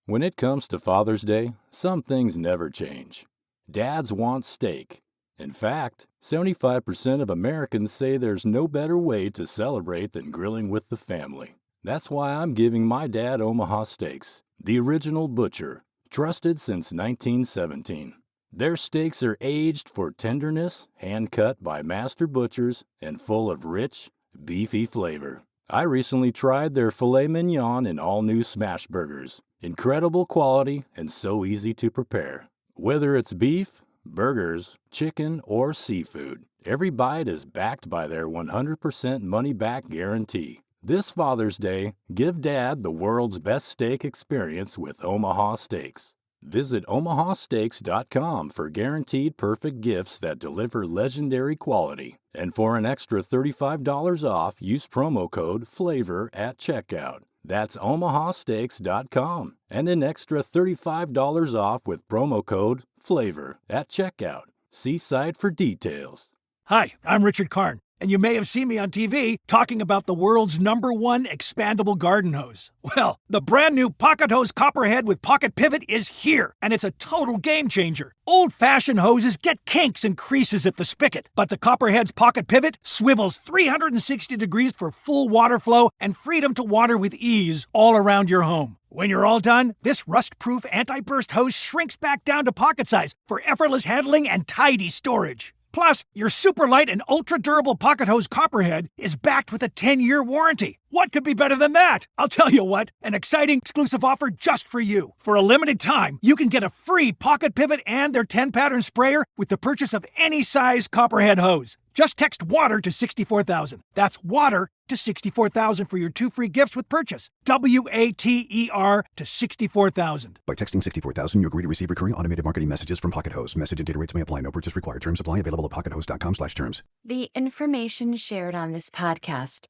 When it comes to Father's Day, some things never change. Dads want steak. In fact, 75% of Americans say there's no better way to celebrate than grilling with the family. That's why I'm giving my dad Omaha Steaks, the original butcher, trusted since 1917. Their steaks are aged for tenderness, hand-cut by master butchers, and full of rich, beefy flavor. I recently tried their filet mignon and all-new smash burgers. Incredible quality and so easy to prepare. Whether it's beef, burgers, chicken, or seafood, every bite is backed by their 100% money-back guarantee. This Father's Day, give Dad the world's best steak experience with Omaha Steaks. Visit omahasteaks.com for guaranteed perfect gifts that deliver legendary quality. And for an extra $35 off, use promo code FLAVOR at checkout. That's omahasteaks.com and an extra $35 off with promo code FLAVOR at checkout. See site for details. Hi, I'm Richard Karn, and you may have seen me on TV talking about the world's #1 expandable garden hose. Well, the brand new Pocket Hose Copperhead with Pocket Pivot is here, and it's a total game changer. Old-fashioned hoses get kinks and creases at the spigot, but the Copperhead's Pocket Pivot swivels 360 degrees for full water flow and freedom to water with ease all around your home. When you're all done, this rust-proof anti-burst hose shrinks back down to pocket size for effortless handling and tidy storage. Plus, your super light and ultra-durable Pocket Hose Copperhead is backed with a 10-year warranty. What could be better than that? I'll tell you what, an exciting exclusive offer just for you. For a limited time, you can get a free Pocket Pivot and their 10-pattern sprayer with the purchase of any size Copperhead hose. Just text WATER to 64,000. That's WATER to 64,000 for your 2 free gifts with purchase. WATER to 64,000. By texting 64,000, you agree to receive recurring automated marketing messages from Pocket Hose. Message and data rates may apply. No purchase required. Terms apply. Available at pockethose.com/terms. The information shared on this podcast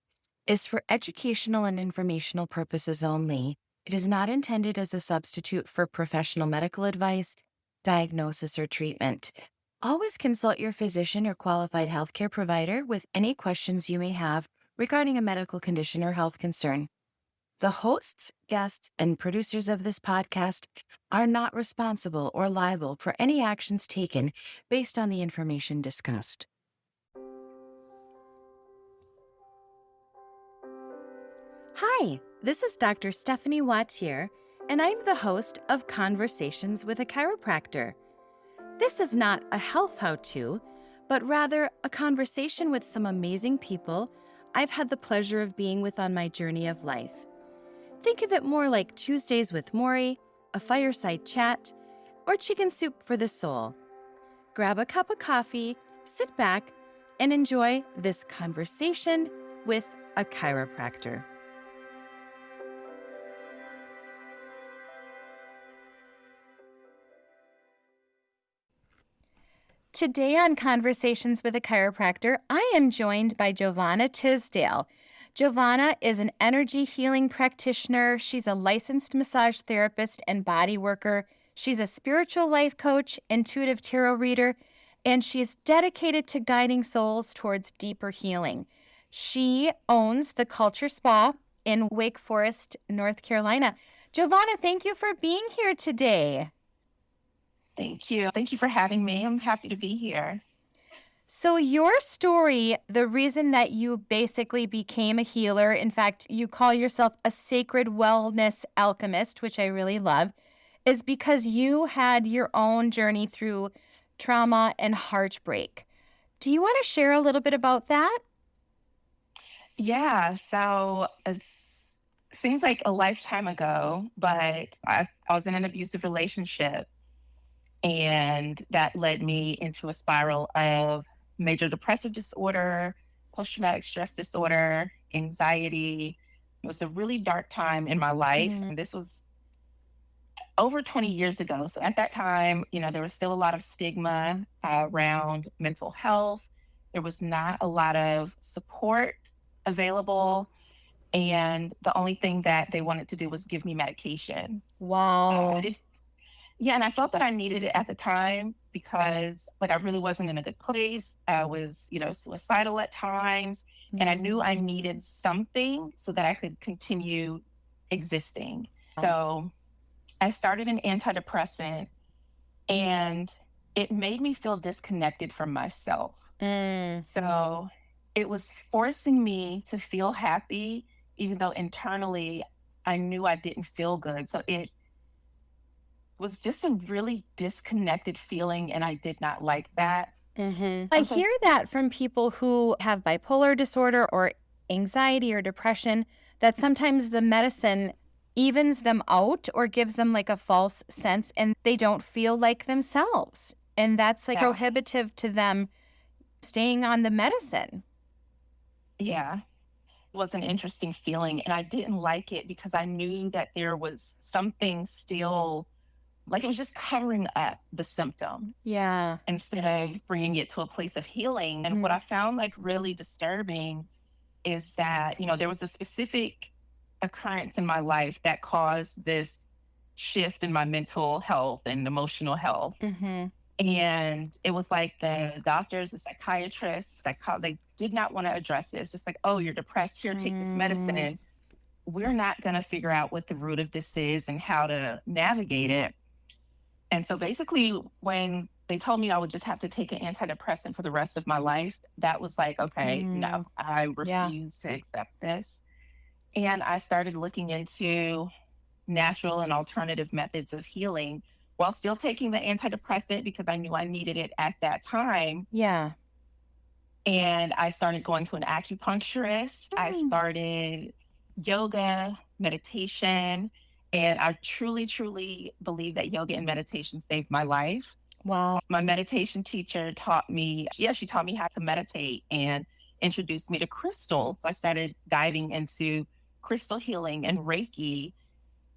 is for educational and informational purposes only. It is not intended as a substitute for professional medical advice, diagnosis, or treatment. Always consult your physician or qualified healthcare provider with any questions you may have regarding a medical condition or health concern. The hosts, guests, and producers of this podcast are not responsible or liable for any actions taken based on the information discussed. Hi, this is Dr. Stephanie Wautier, and I'm the host of Conversations with a Chiropractor. This is not a health how-to, but rather a conversation with some amazing people I've had the pleasure of being with on my journey of life. Think of it more like Tuesdays with Maury, a fireside chat, or chicken soup for the soul. Grab a cup of coffee, sit back, and enjoy this conversation with a chiropractor. Today on Conversations with a Chiropractor, I am joined by Jovhannah Tisdale. Jovhannah is an energy healing practitioner. She's a licensed massage therapist and body worker. She's a spiritual life coach, intuitive tarot reader, and she is dedicated to guiding souls towards deeper healing. She owns the Culture Spa in Wake Forest, North Carolina. Jovhannah, thank you for being here today. Thank you. Thank you for having me. I'm happy to be here. So your story, the reason that you basically became a healer, in fact, you call yourself a sacred wellness alchemist, which I really love, is because you had your own journey through trauma and heartbreak. Do you want to share a little bit about that? Yeah, so it seems like a lifetime ago, but I was in an abusive relationship. And that led me into a spiral of major depressive disorder, post-traumatic stress disorder, anxiety. It was a really dark time in my life. Mm-hmm. And this was over 20 years ago. So at that time, there was still a lot of stigma around mental health. There was not a lot of support available. And the only thing that they wanted to do was give me medication. Wow. Yeah, and I felt that I needed it at the time because I really wasn't in a good place. I was, suicidal at times, and I knew I needed something so that I could continue existing. So I started an antidepressant, and it made me feel disconnected from myself. So it was forcing me to feel happy, even though internally I knew I didn't feel good. So it was just a really disconnected feeling, and I did not like that. I hear that from people who have bipolar disorder or anxiety or depression, that sometimes the medicine evens them out or gives them like a false sense and they don't feel like themselves. And that's like Yeah. prohibitive to them staying on the medicine. Yeah, it was an interesting feeling. And I didn't like it because I knew that there was something still, like it was just covering up the symptoms Yeah. instead of bringing it to a place of healing. And what I found like really disturbing is that, there was a specific occurrence in my life that caused this shift in my mental health and emotional health. And it was like the doctors, the psychiatrists, they did not want to address it. It's just like, oh, you're depressed. Here, take this medicine. We're not going to figure out what the root of this is and how to navigate it. And so basically, when they told me I would just have to take an antidepressant for the rest of my life, that was like, okay, no, I refuse to accept this. And I started looking into natural and alternative methods of healing while still taking the antidepressant because I knew I needed it at that time. Yeah. And I started going to an acupuncturist. I started yoga, meditation, and I truly, truly believe that yoga and meditation saved my life. Wow. My meditation teacher she taught me how to meditate and introduced me to crystals. I started diving into crystal healing and Reiki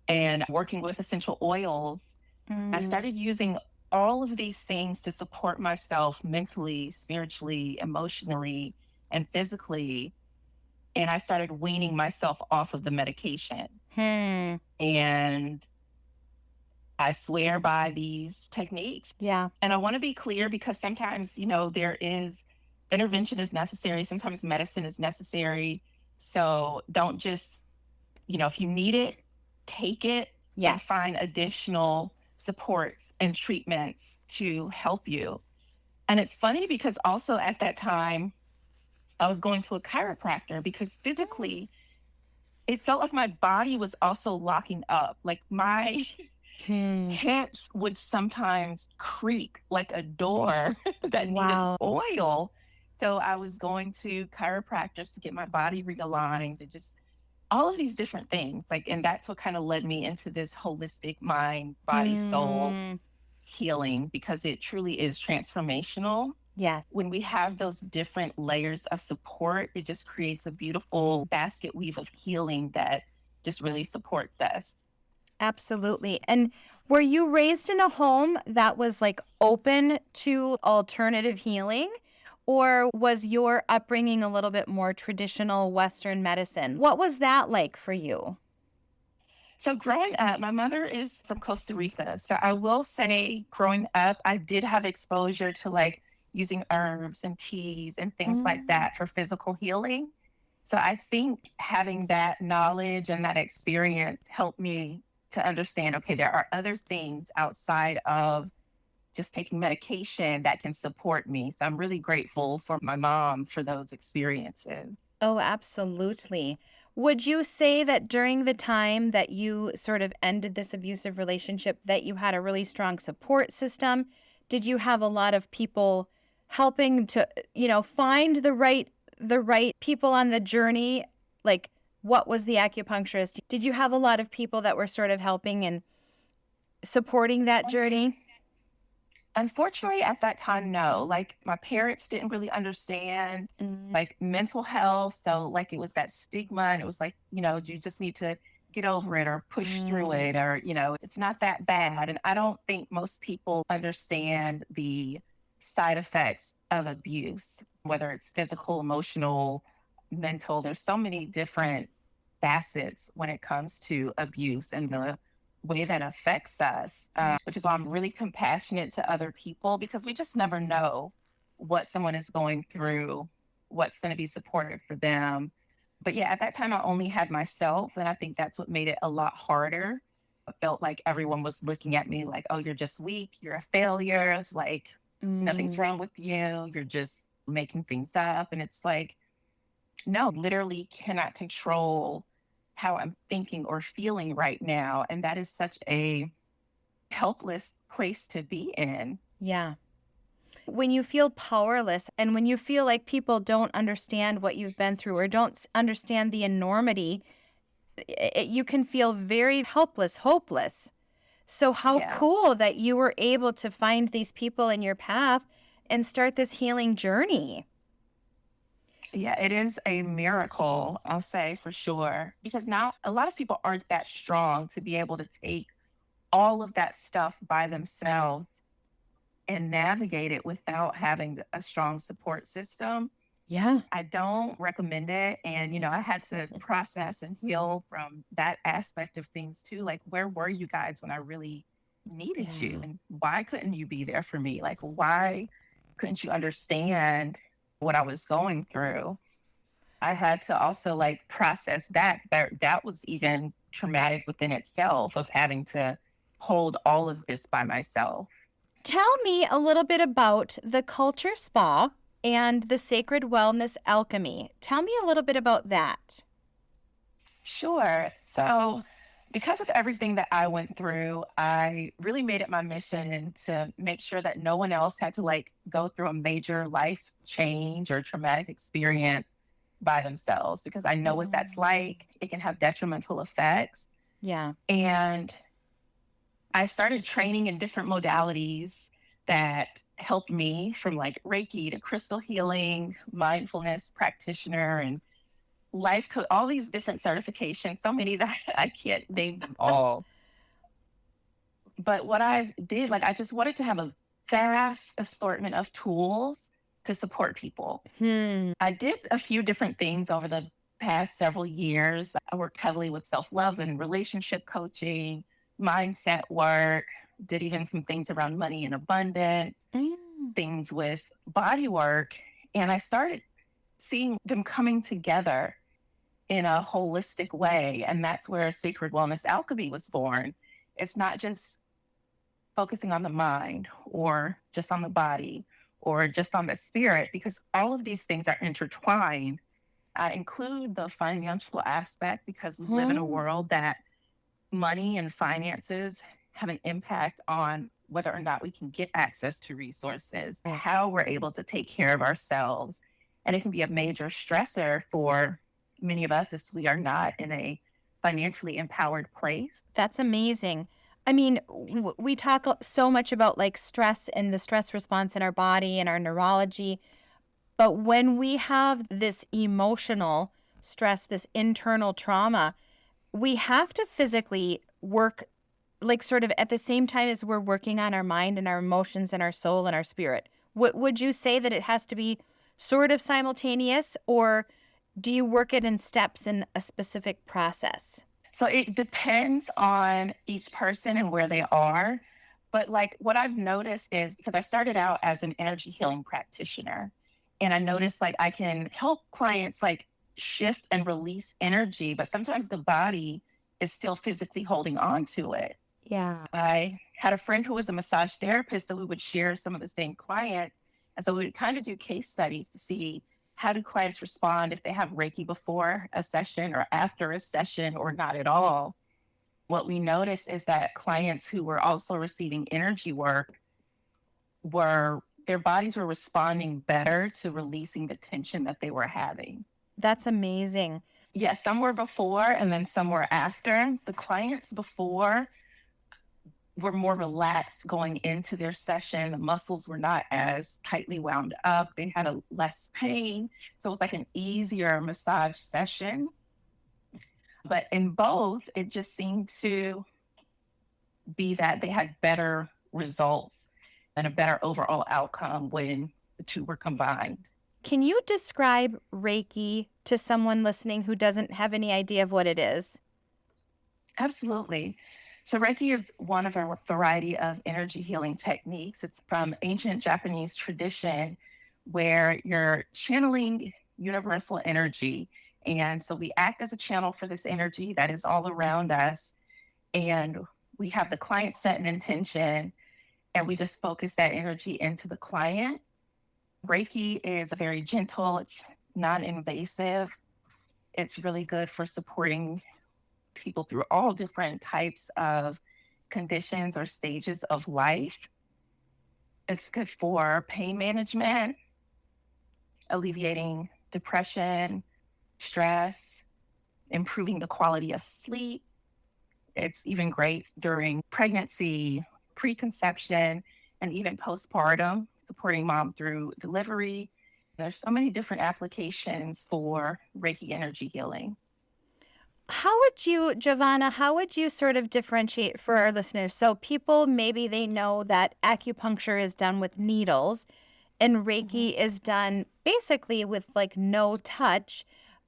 and working with essential oils. I started using all of these things to support myself mentally, spiritually, emotionally, and physically. And I started weaning myself off of the medication. And I swear by these techniques. Yeah. And I want to be clear because sometimes, there is intervention is necessary. Sometimes medicine is necessary. So don't just, if you need it, take it and find additional supports and treatments to help you. And it's funny because also at that time, I was going to a chiropractor because physically, it felt like my body was also locking up. Like my hips would sometimes creak like a door that needed oil. So I was going to chiropractors to get my body realigned and just all of these different things. And that's what kind of led me into this holistic mind, body, soul healing because it truly is transformational. Yeah. When we have those different layers of support, it just creates a beautiful basket weave of healing that just really supports us. Absolutely. And were you raised in a home that was like open to alternative healing? Or was your upbringing a little bit more traditional Western medicine? What was that like for you? So growing up, my mother is from Costa Rica. So I will say growing up, I did have exposure to using herbs and teas and things like that for physical healing. So I think having that knowledge and that experience helped me to understand, okay, there are other things outside of just taking medication that can support me. So I'm really grateful for my mom for those experiences. Oh, absolutely. Would you say that during the time that you sort of ended this abusive relationship that you had a really strong support system? Did you have a lot of people helping to, find the right people on the journey? Like, what was the acupuncturist? Did you have a lot of people that were sort of helping and supporting that journey? Unfortunately, at that time, no. My parents didn't really understand mental health. So it was that stigma and it was you just need to get over it or push through it or, it's not that bad. And I don't think most people understand the side effects of abuse, whether it's physical, emotional, mental. There's so many different facets when it comes to abuse and the way that affects us, which is why I'm really compassionate to other people because we just never know what someone is going through, what's going to be supportive for them. But yeah, at that time, I only had myself. And I think that's what made it a lot harder felt like everyone was looking at me like, oh, you're just weak, you're a failure. It's like, nothing's wrong with you. You're just making things up. And it's like, no, literally cannot control how I'm thinking or feeling right now. And that is such a helpless place to be in. Yeah. When you feel powerless and when you feel like people don't understand what you've been through or don't understand the enormity, you can feel very helpless, hopeless. So how Yeah. cool that you were able to find these people in your path and start this healing journey. Yeah, it is a miracle, I'll say for sure. Because now a lot of people aren't that strong to be able to take all of that stuff by themselves and navigate it without having a strong support system. Yeah. I don't recommend it. And, I had to process and heal from that aspect of things too. Like, where were you guys when I really needed you? And why couldn't you be there for me? Like, why couldn't you understand what I was going through? I had to also like process that. That was even traumatic within itself of having to hold all of this by myself. Tell me a little bit about the Culture Spa and the Sacred Wellness Alchemy. Tell me a little bit about that. Sure. So, because of everything that I went through, I really made it my mission to make sure that no one else had to like go through a major life change or traumatic experience by themselves, because I know what that's like. It can have detrimental effects. Yeah. And I started training in different modalities that helped me, from like Reiki to crystal healing, mindfulness practitioner, and life coach, all these different certifications, so many that I can't name them all. But what I did, like, I just wanted to have a vast assortment of tools to support people. I did a few different things over the past several years. I worked heavily with self-love and relationship coaching, mindset work, did even some things around money and abundance, things with body work. And I started seeing them coming together in a holistic way. And that's where Sacred Wellness Alchemy was born. It's not just focusing on the mind or just on the body or just on the spirit, because all of these things are intertwined. I include the financial aspect because we live in a world that money and finances have an impact on whether or not we can get access to resources, how we're able to take care of ourselves. And it can be a major stressor for many of us if we are not in a financially empowered place. That's amazing. I mean, we talk so much about like stress and the stress response in our body and our neurology. But when we have this emotional stress, this internal trauma, we have to physically work like sort of at the same time as we're working on our mind and our emotions and our soul and our spirit. Would you say that it has to be sort of simultaneous, or do you work it in steps in a specific process? So it depends on each person and where they are. But like what I've noticed is, because I started out as an energy healing practitioner, and I noticed like I can help clients like shift and release energy, but sometimes the body is still physically holding on to it. Yeah. I had a friend who was a massage therapist that we would share some of the same clients. And so we would kind of do case studies to see, how do clients respond if they have Reiki before a session or after a session or not at all? What we noticed is that clients who were also receiving energy work their bodies were responding better to releasing the tension that they were having. That's amazing. Yes, some were before and then some were after. The clients before were more relaxed going into their session. The muscles were not as tightly wound up. They had a less pain. So it was like an easier massage session. But in both, it just seemed to be that they had better results and a better overall outcome when the two were combined. Can you describe Reiki to someone listening who doesn't have any idea of what it is? Absolutely. So Reiki is one of a variety of energy healing techniques. It's from ancient Japanese tradition where you're channeling universal energy. And so we act as a channel for this energy that is all around us. And we have the client set an intention and we just focus that energy into the client. Reiki is very gentle, it's non-invasive. It's really good for supporting people through all different types of conditions or stages of life. It's good for pain management, alleviating depression, stress, improving the quality of sleep. It's even great during pregnancy, preconception, and even postpartum, supporting mom through delivery. There's so many different applications for Reiki energy healing. Jovhannah, how would you sort of differentiate for our listeners? So people, maybe they know that acupuncture is done with needles and Reiki is done basically with like no touch,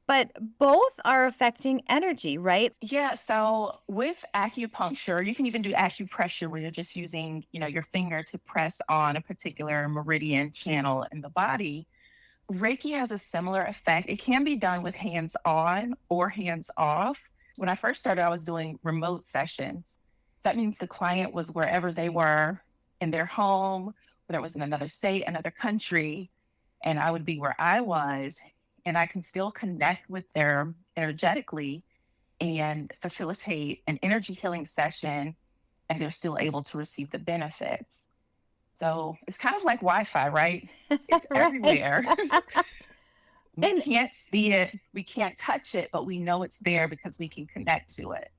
but both are affecting energy, right? Yeah, so with acupuncture, you can even do acupressure where you're just using, your finger to press on a particular meridian channel in the body. Reiki has a similar effect. It can be done with hands on or hands off. When I first started, I was doing remote sessions. That means the client was wherever they were in their home, whether it was in another state, another country, and I would be where I was, and I can still connect with them energetically and facilitate an energy healing session, and they're still able to receive the benefits. So it's kind of like Wi-Fi, right? It's Right. everywhere. We can't see it, we can't touch it, but we know it's there because we can connect to it.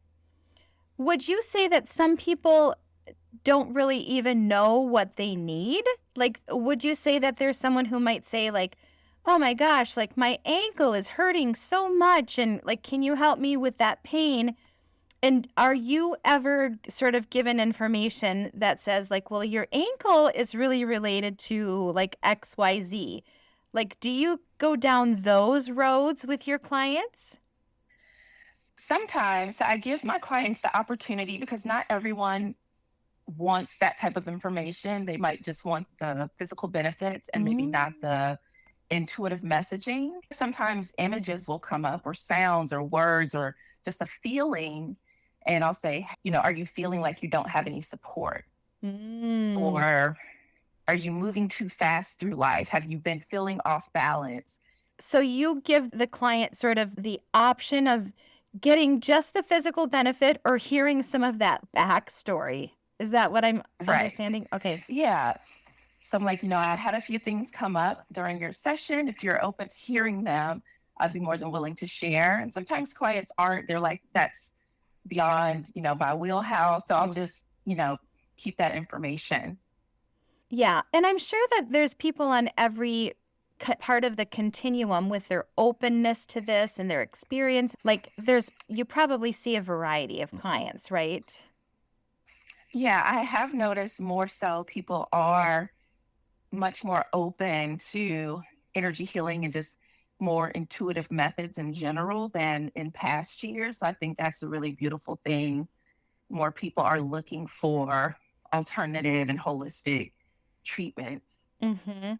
Would you say that some people don't really even know what they need? Like, would you say that there's someone who might say like, oh my gosh, like my ankle is hurting so much and like, can you help me with that pain? And are you ever sort of given information that says like, well, your ankle is really related to like XYZ? Like, do you go down those roads with your clients? Sometimes I give my clients the opportunity because not everyone wants that type of information. They might just want the physical benefits and maybe not the intuitive messaging. Sometimes images will come up or sounds or words or just a feeling. And I'll say, are you feeling like you don't have any support? Or are you moving too fast through life? Have you been feeling off balance? So you give the client sort of the option of getting just the physical benefit or hearing some of that backstory. Is that what I'm understanding? Okay. Yeah. So I'm like, I had a few things come up during your session. If you're open to hearing them, I'd be more than willing to share. And sometimes clients aren't. They're like, that's beyond, my wheelhouse. So I'll just, keep that information. Yeah. And I'm sure that there's people on every part of the continuum with their openness to this and their experience. Like you probably see a variety of clients, right? Yeah, I have noticed more so people are much more open to energy healing and just more intuitive methods in general than in past years. So I think that's a really beautiful thing. More people are looking for alternative and holistic treatments. Mm-hmm.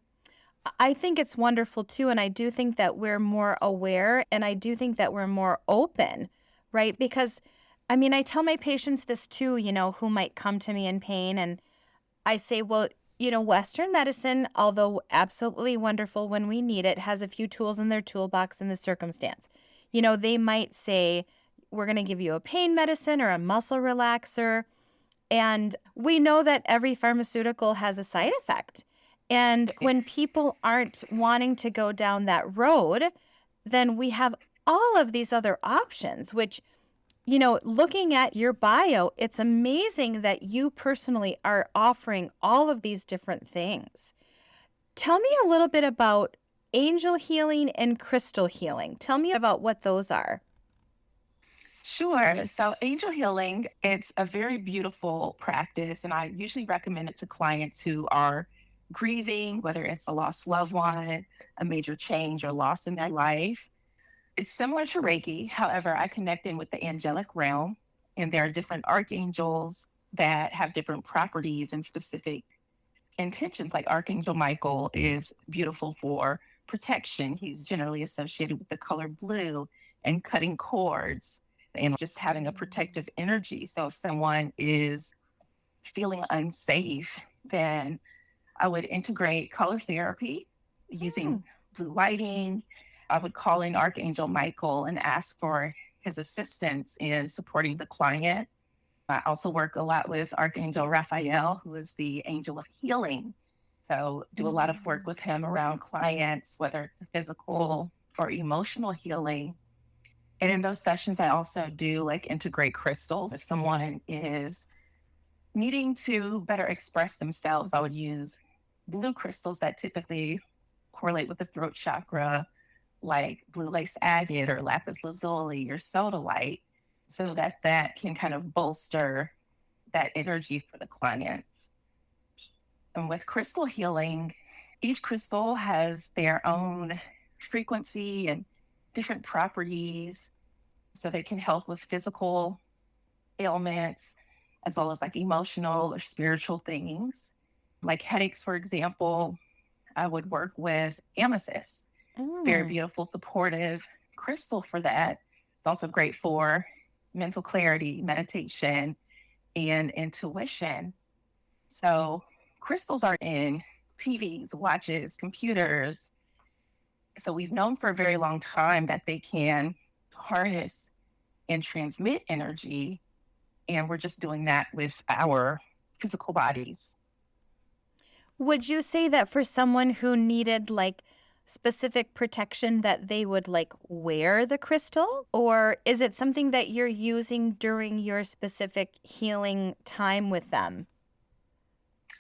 I think it's wonderful too. And I do think that we're more aware and I do think that we're more open, right? Because I tell my patients this too, who might come to me in pain. And I say, well, Western medicine, although absolutely wonderful when we need it, has a few tools in their toolbox in the circumstance. They might say, we're going to give you a pain medicine or a muscle relaxer. And we know that every pharmaceutical has a side effect. And when people aren't wanting to go down that road, then we have all of these other options, which, looking at your bio, it's amazing that you personally are offering all of these different things. Tell me a little bit about angel healing and crystal healing. Tell me about what those are. Sure. So angel healing, it's a very beautiful practice. And I usually recommend it to clients who are grieving, whether it's a lost loved one, a major change or loss in their life. It's similar to Reiki. However, I connect in with the angelic realm, and there are different archangels that have different properties and specific intentions. Like Archangel Michael is beautiful for protection. He's generally associated with the color blue and cutting cords. and just having a protective energy. So if someone is feeling unsafe, then I would integrate color therapy using blue lighting. I would call in Archangel Michael and ask for his assistance in supporting the client. I also work a lot with Archangel Raphael, who is the angel of healing. So do a lot of work with him around clients, whether it's physical or emotional healing. And in those sessions, I also do like integrate crystals. If someone is needing to better express themselves, I would use blue crystals that typically correlate with the throat chakra, like blue lace agate or lapis lazuli or sodalite, so that that can kind of bolster that energy for the clients. And with crystal healing, each crystal has their own frequency and different properties. So they can help with physical ailments as well as like emotional or spiritual things. Like headaches, for example, I would work with amethyst. Very beautiful, supportive crystal for that. It's also great for mental clarity, meditation, and intuition. So crystals are in TVs, watches, computers. So we've known for a very long time that they can harness and transmit energy. And we're just doing that with our physical bodies. Would you say that for someone who needed like specific protection that they would like wear the crystal, or is it something that you're using during your specific healing time with them?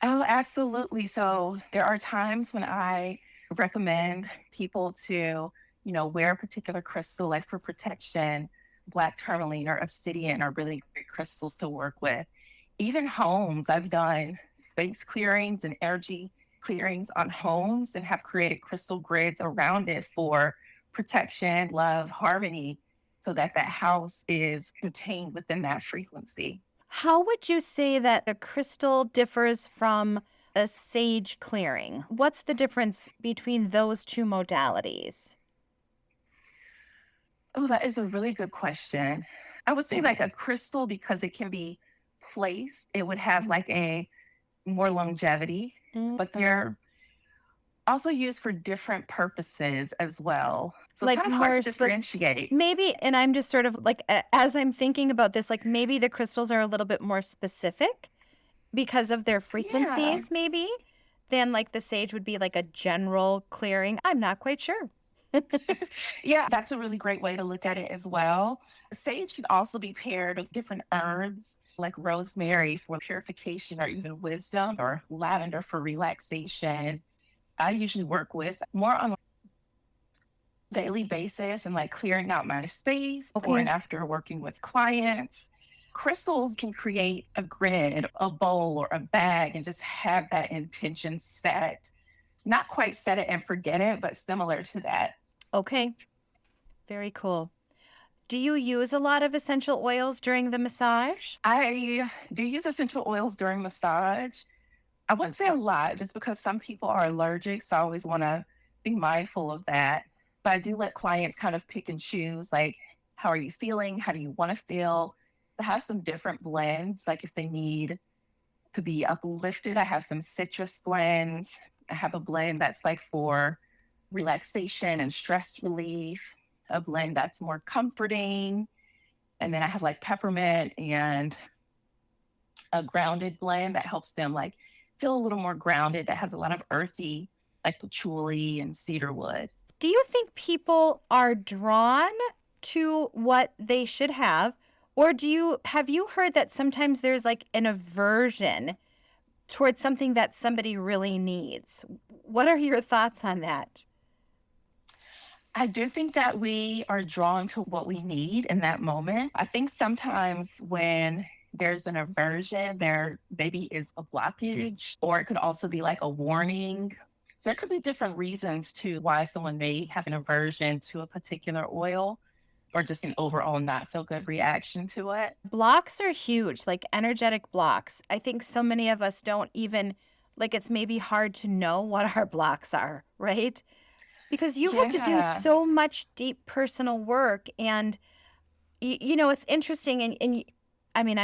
Oh, absolutely. So there are times when I recommend people to, wear a particular crystal, like for protection. Black tourmaline or obsidian are really great crystals to work with. Even homes, I've done space clearings and energy clearings on homes and have created crystal grids around it for protection, love, harmony, so that that house is contained within that frequency. How would you say that a crystal differs from a sage clearing? What's the difference between those two modalities? Oh, that is a really good question. I would say like a crystal, because it can be placed, it would have like a more longevity, but they're also used for different purposes as well. So it's Like kind of hard more to differentiate. maybe, and I'm just sort of like, as I'm thinking about this, like maybe the crystals are a little bit more specific because of their Yeah. frequencies, maybe, than like the sage would be like a general clearing. I'm not quite sure. Yeah, that's a really great way to look at it as well. Sage can also be paired with different herbs like rosemary for purification or even wisdom, or lavender for relaxation. I usually work with more on a daily basis and like clearing out my space before and after working with clients. Crystals can create a grid, a bowl, or a bag and just have that intention set. Not quite set it and forget it, but similar to that. Okay. Very cool. Do you use a lot of essential oils during the massage? I do use essential oils during massage. I wouldn't say a lot, just because some people are allergic. So I always want to be mindful of that. But I do let clients kind of pick and choose, like, how are you feeling? How do you want to feel? I have some different blends. Like if they need to be uplifted, I have some citrus blends. I have a blend that's like for relaxation and stress relief, a blend that's more comforting. And then I have like peppermint and a grounded blend that helps them like feel a little more grounded, that has a lot of earthy, like patchouli and cedarwood. Do you think people are drawn to what they should have? Or have you heard that sometimes there's like an aversion towards something that somebody really needs? What are your thoughts on that? I do think that we are drawn to what we need in that moment. I think sometimes when there's an aversion, there maybe is a blockage, or it could also be like a warning. So there could be different reasons to why someone may have an aversion to a particular oil, or just an overall not so good reaction to it. Blocks are huge, like energetic blocks. I think so many of us don't even, like, it's maybe hard to know what our blocks are, right? Because you have to do Yeah. so much deep personal work. And it's interesting. I mean,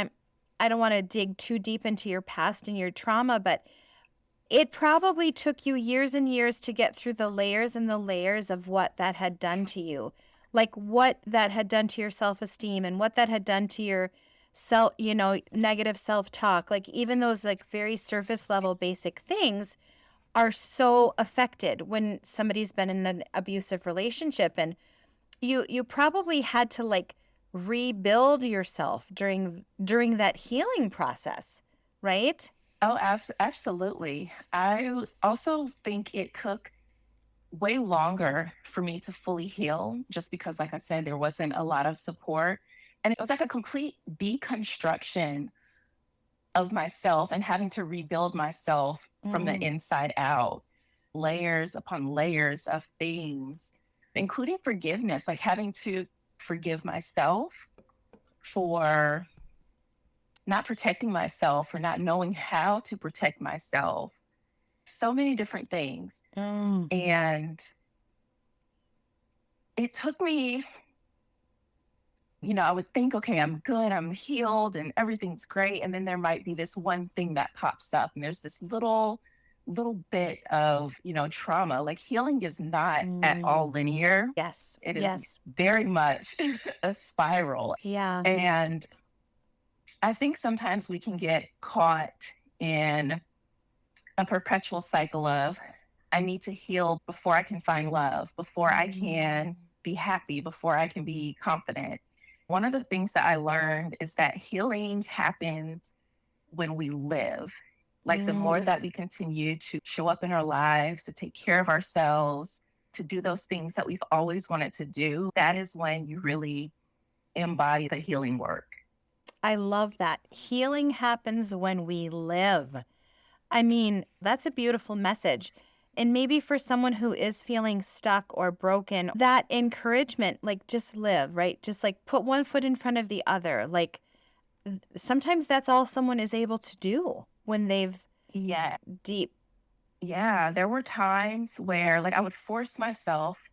I don't want to dig too deep into your past and your trauma, but it probably took you years and years to get through the layers and the layers of what that had done to you. Like what that had done to your self-esteem and what that had done to your negative self-talk. Like even those like very surface level basic things are so affected when somebody's been in an abusive relationship. And you probably had to like rebuild yourself during that healing process, right? Oh, absolutely. I also think it took way longer for me to fully heal just because, like I said, there wasn't a lot of support. And it was like a complete deconstruction of myself and having to rebuild myself from the inside out, layers upon layers of things, including forgiveness, like having to forgive myself for not protecting myself, for not knowing how to protect myself. So many different things. And it took me, I would think, okay, I'm good, I'm healed, and everything's great. And then there might be this one thing that pops up, and there's this little bit of, trauma. Like healing is not at all linear. Yes. It is very much a spiral. Yeah. And I think sometimes we can get caught in a perpetual cycle of, I need to heal before I can find love, before I can be happy, before I can be confident. One of the things that I learned is that healing happens when we live. Like the more that we continue to show up in our lives, to take care of ourselves, to do those things that we've always wanted to do, that is when you really embody the healing work. I love that. Healing happens when we live. I mean, that's a beautiful message. And maybe for someone who is feeling stuck or broken, that encouragement, like just live, right? Just like put one foot in front of the other. Like sometimes that's all someone is able to do when they've deep. Yeah, there were times where like I would force myself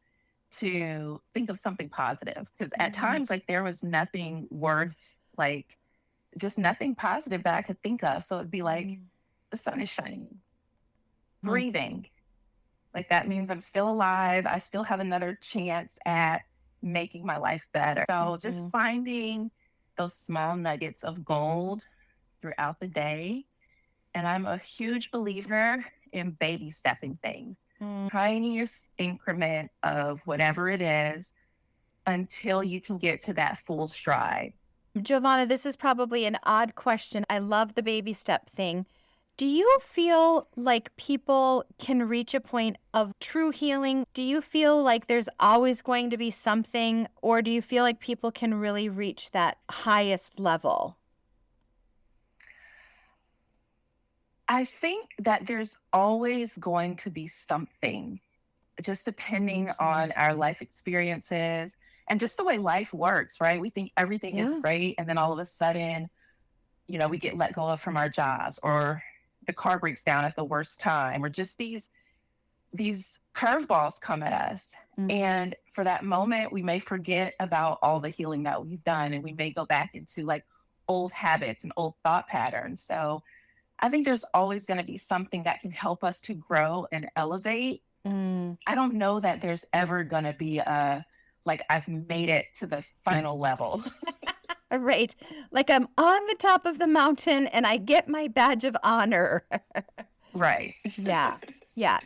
to think of something positive because at times like there was nothing worth like just nothing positive that I could think of. So it'd be like the sun is shining, breathing. Like that means I'm still alive. I still have another chance at making my life better. So just finding those small nuggets of gold throughout the day. And I'm a huge believer in baby stepping things. Tiny increment of whatever it is until you can get to that full stride. Jovhannah, this is probably an odd question. I love the baby step thing. Do you feel like people can reach a point of true healing? Do you feel like there's always going to be something, or do you feel like people can really reach that highest level? I think that there's always going to be something, just depending on our life experiences and just the way life works, right? We think everything is great. And then all of a sudden, we get let go of from our jobs, or the car breaks down at the worst time, or just these curveballs come at us. And for that moment, we may forget about all the healing that we've done, and we may go back into like old habits and old thought patterns. So I think there's always going to be something that can help us to grow and elevate. I don't know that there's ever going to be I've made it to the final level. Right. Like I'm on the top of the mountain and I get my badge of honor. Right. Yeah. Yeah.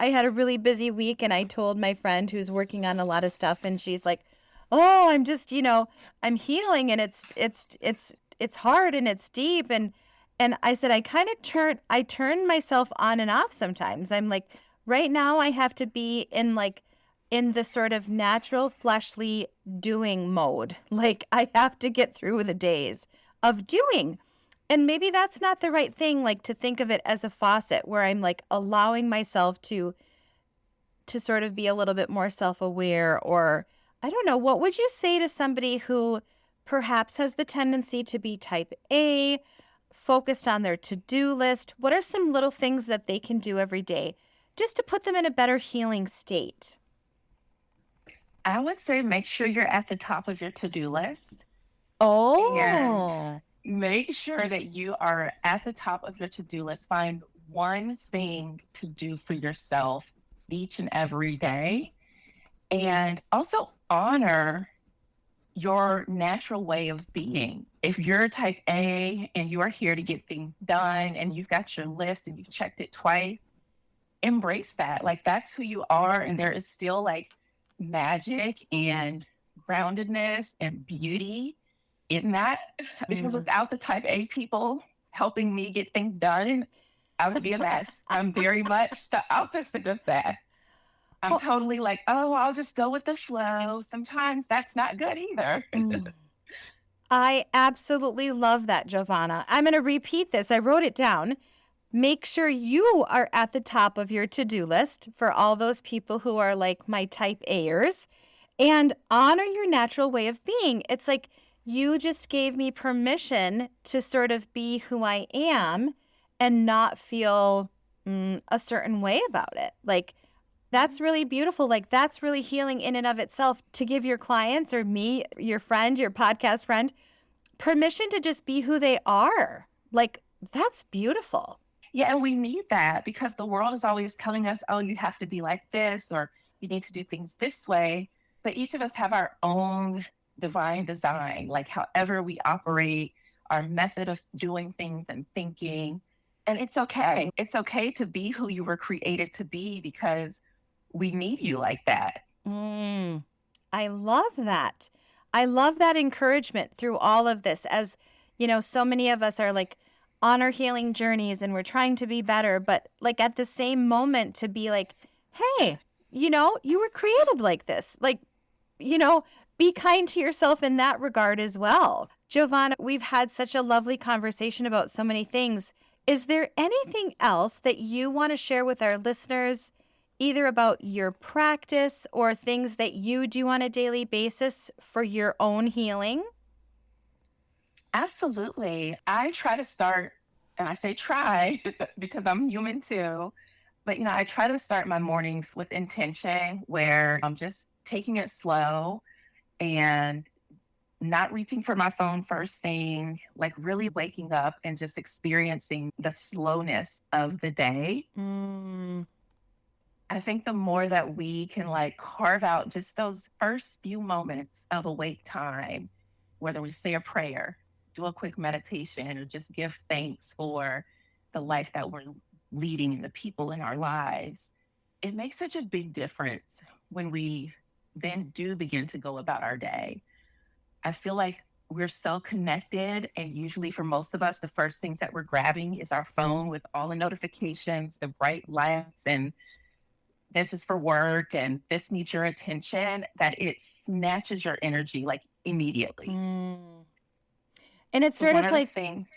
I had a really busy week and I told my friend who's working on a lot of stuff, and she's like, "Oh, I'm just, I'm healing and it's hard and it's deep." And I said, I turn myself on and off sometimes. I'm like, right now I have to be in the sort of natural fleshly doing mode. Like I have to get through the days of doing. And maybe that's not the right thing, like to think of it as a faucet where I'm like allowing myself to sort of be a little bit more self-aware, or I don't know, what would you say to somebody who perhaps has the tendency to be type A, focused on their to-do list? What are some little things that they can do every day just to put them in a better healing state? I would say make sure you're at the top of your to-do list and Oh. make sure that you are at the top of your to-do list. Find one thing to do for yourself each and every day. And also honor your natural way of being. If you're type A and you are here to get things done and you've got your list and you've checked it twice, embrace that. Like that's who you are. And there is still like magic and groundedness and beauty in that. Because without the type A people helping me get things done, I would be a mess. I'm very much the opposite of that. I'm totally like, oh, I'll just go with the flow. Sometimes that's not good either. I absolutely love that, Jovhannah. I'm going to repeat this. I wrote it down. Make sure you are at the top of your to-do list for all those people who are like my type A'ers, and honor your natural way of being. It's like you just gave me permission to sort of be who I am and not feel a certain way about it. Like, that's really beautiful. Like, that's really healing in and of itself, to give your clients or me, your friend, your podcast friend, permission to just be who they are. Like, that's beautiful. Yeah, and we need that because the world is always telling us, oh, you have to be like this or you need to do things this way. But each of us have our own divine design, like however we operate, our method of doing things and thinking. And it's okay. It's okay to be who you were created to be because we need you like that. I love that. I love that encouragement through all of this. As you know, so many of us are like on our healing journeys and we're trying to be better, but like at the same moment to be like, hey, you know, you were created like this. Like, you know, be kind to yourself in that regard as well. Jovhannah, we've had such a lovely conversation about so many things. Is there anything else that you want to share with our listeners, either about your practice or things that you do on a daily basis for your own healing? Absolutely. I try to start, and I say try because I'm human too, but you know, I try to start my mornings with intention where I'm just taking it slow and not reaching for my phone first thing, like really waking up and just experiencing the slowness of the day. I think the more that we can like carve out just those first few moments of awake time, whether we say a prayer, do a quick meditation, or just give thanks for the life that we're leading and the people in our lives, it makes such a big difference when we then do begin to go about our day. I feel like we're so connected, and usually for most of us, the first things that we're grabbing is our phone with all the notifications, the bright lights, and this is for work and this needs your attention, that it snatches your energy like immediately. And it's sort of like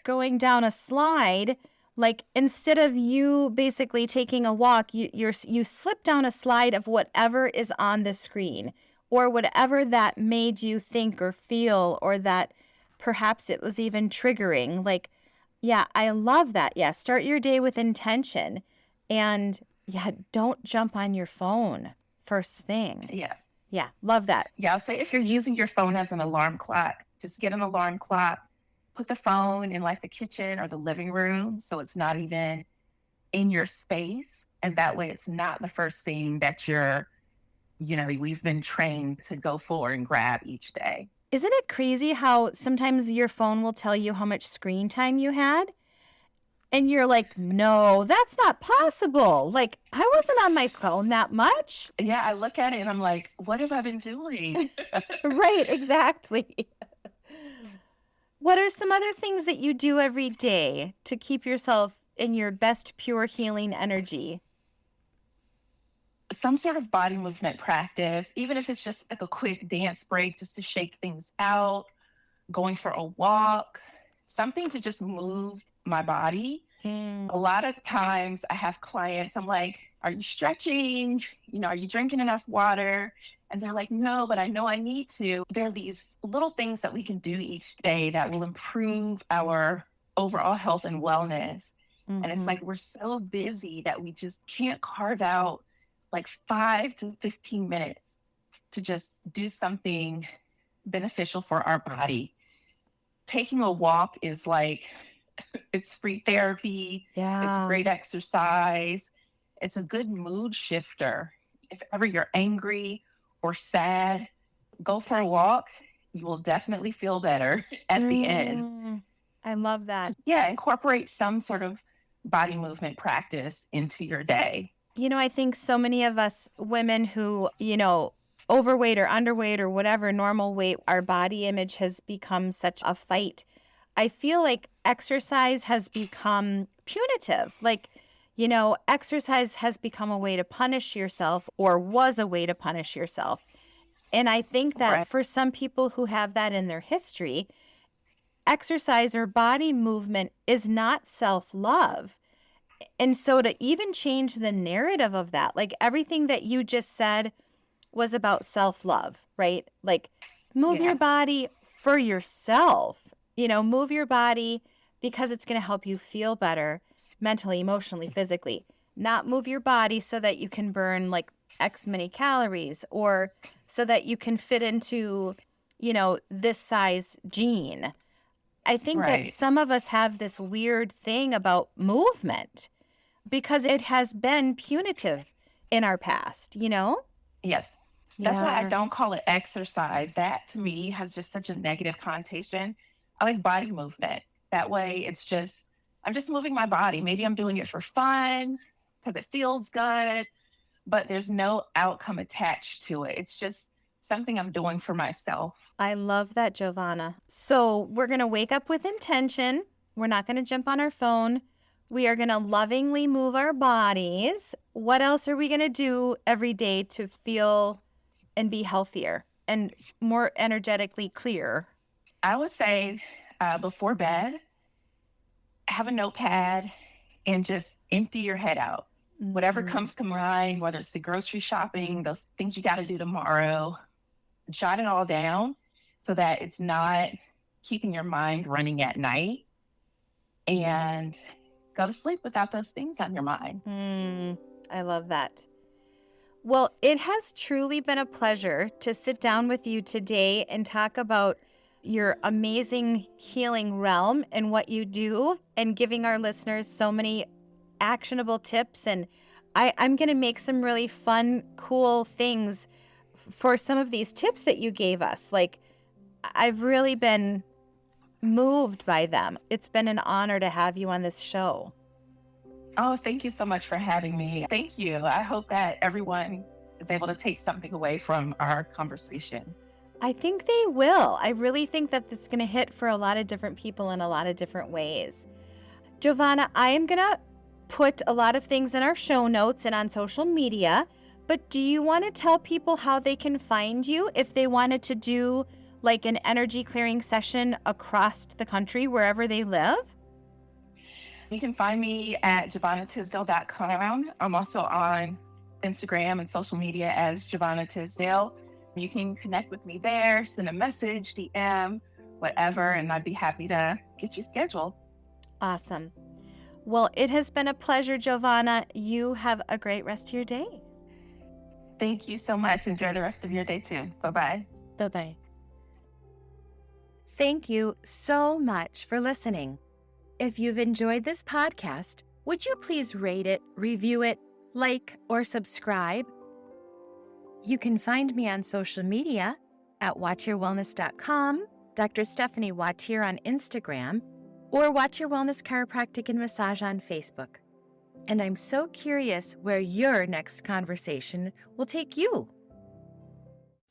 going down a slide. Like, instead of you basically taking a walk, you slip down a slide of whatever is on the screen or whatever that made you think or feel, or that perhaps it was even triggering. Like, yeah, I love that. Yeah, start your day with intention. And yeah, don't jump on your phone first thing. Yeah, love that. Yeah, I'll say if you're using your phone as an alarm clock, just get an alarm clock, put the phone in like the kitchen or the living room so it's not even in your space. And that way it's not the first thing that we've been trained to go for and grab each day. Isn't it crazy how sometimes your phone will tell you how much screen time you had? And you're like, no, that's not possible. Like, I wasn't on my phone that much. Yeah, I look at it and I'm like, what have I been doing? Right, exactly. What are some other things that you do every day to keep yourself in your best pure healing energy? Some sort of body movement practice, even if it's just like a quick dance break just to shake things out, going for a walk, something to just move my body. A lot of times I have clients, I'm like, are you stretching? Are you drinking enough water? And they're like, no, but I know I need to. There are these little things that we can do each day that will improve our overall health and wellness. And it's like, we're so busy that we just can't carve out like 5 to 15 minutes to just do something beneficial for our body. Taking a walk is like, it's free therapy. It's great exercise. It's a good mood shifter. If ever you're angry or sad, go for a walk. You will definitely feel better at the end. I love that. So, yeah, incorporate some sort of body movement practice into your day. You know, I think so many of us women who, you know, overweight or underweight or whatever normal weight, our body image has become such a fight. I feel like exercise has become punitive. Like, you know, exercise has become a way to punish yourself, or was a way to punish yourself. And I think that for some people who have that in their history, exercise or body movement is not self-love. And so to even change the narrative of that, like everything that you just said was about self-love, right? Like move your body for yourself, you know, move your body because it's going to help you feel better mentally, emotionally, physically. Not move your body so that you can burn like X many calories, or so that you can fit into, you know, this size jean. I think that some of us have this weird thing about movement because it has been punitive in our past, you know? Yes. That's why I don't call it exercise. That to me has just such a negative connotation. I like body movement. That way it's just, I'm just moving my body. Maybe I'm doing it for fun because it feels good, but there's no outcome attached to it. It's just something I'm doing for myself. I love that, Jovhannah. So we're going to wake up with intention. We're not going to jump on our phone. We are going to lovingly move our bodies. What else are we going to do every day to feel and be healthier and more energetically clear? I would say before bed, have a notepad and just empty your head out. Whatever comes to mind, whether it's the grocery shopping, those things you got to do tomorrow, jot it all down so that it's not keeping your mind running at night, and go to sleep without those things on your mind. I love that. Well, it has truly been a pleasure to sit down with you today and talk about your amazing healing realm and what you do, and giving our listeners so many actionable tips. And I'm going to make some really fun, cool things for some of these tips that you gave us. Like, I've really been moved by them. It's been an honor to have you on this show. Oh, thank you so much for having me. Thank you. I hope that everyone is able to take something away from our conversation. I think they will. I really think that it's going to hit for a lot of different people in a lot of different ways. Jovhannah, I am going to put a lot of things in our show notes and on social media, but do you want to tell people how they can find you if they wanted to do like an energy clearing session across the country, wherever they live? You can find me at JovhannahTisdale.com. I'm also on Instagram and social media as Jovhannah Tisdale. You can connect with me there, send a message, DM, whatever, and I'd be happy to get you scheduled. Awesome. Well, it has been a pleasure, Jovhannah. You have a great rest of your day. Thank you so much. Enjoy the rest of your day too. Bye-bye. Bye-bye. Thank you so much for listening. If you've enjoyed this podcast, would you please rate it, review it, like, or subscribe? You can find me on social media at wautierwellness.com, Dr. Stephanie Wautier on Instagram, or Wautier Wellness Chiropractic and Massage on Facebook. And I'm so curious where your next conversation will take you.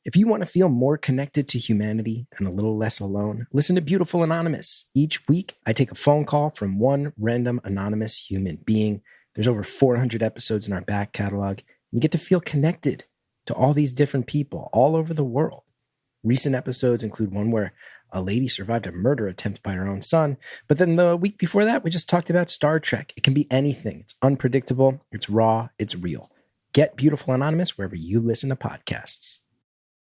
If you want to feel more connected to humanity and a little less alone, listen to Beautiful Anonymous. Each week, I take a phone call from one random anonymous human being. There's over 400 episodes in our back catalog. You get to feel connected to all these different people all over the world. Recent episodes include one where a lady survived a murder attempt by her own son. But then the week before that, we just talked about Star Trek. It can be anything. It's unpredictable. It's raw. It's real. Get Beautiful Anonymous wherever you listen to podcasts.